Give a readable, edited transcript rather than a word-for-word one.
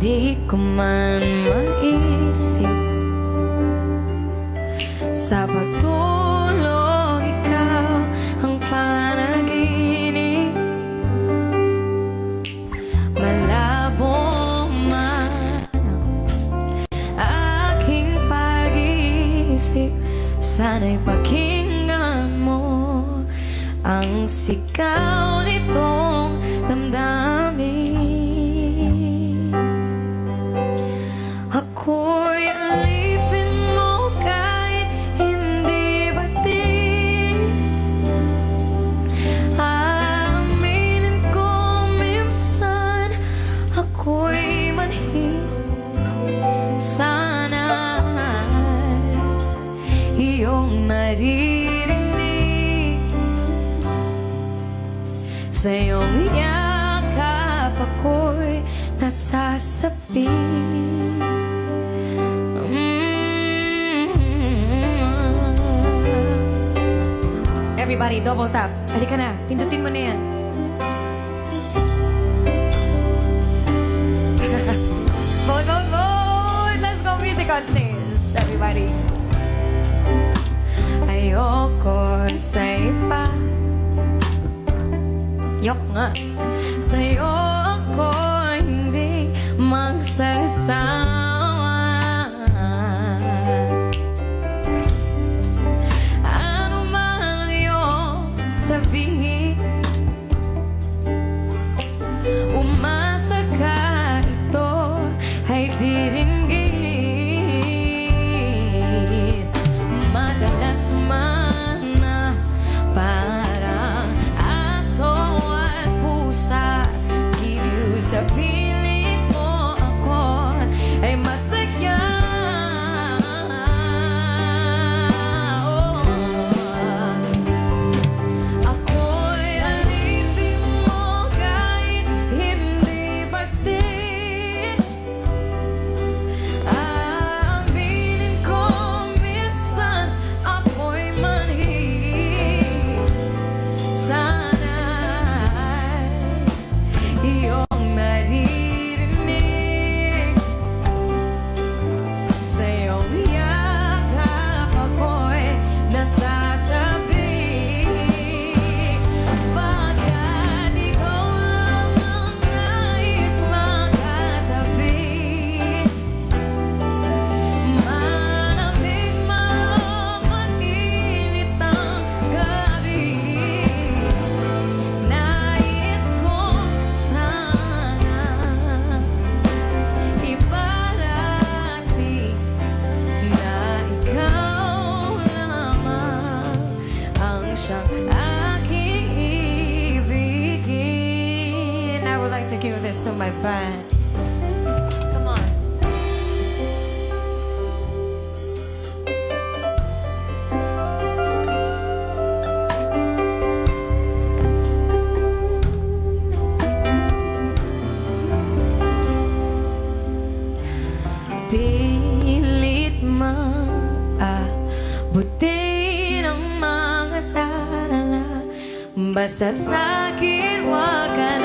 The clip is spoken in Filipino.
Di ko man maisip sa pagtulog ikaw ang panaginip. Malabo man ang aking pag-iisip, sana'y pakinggan mo ang sigaw nitong damdamin. Ako'y alipin mo kahit hindi batin. Aaminin ko minsan ako'y manhid. Sana'y iyong naririnig. Sa iyong yakap ako'y nasasabi. Everybody, double tap. Halika na, pindutin mo na yan. Vote, vote, vote! Let's go music on stage, everybody. Ayoko sa iba. Yok nga. Sa'yo ako hindi magsasama. Sabihin, umasa ka, ito ay diringgin. Madalas man na parang aso at pusa, giliw sa piling mo ako ay masaya. I would like to give this to my band. Come on. Pilit maabutin ang mga tala, basta't sa'kin wag ka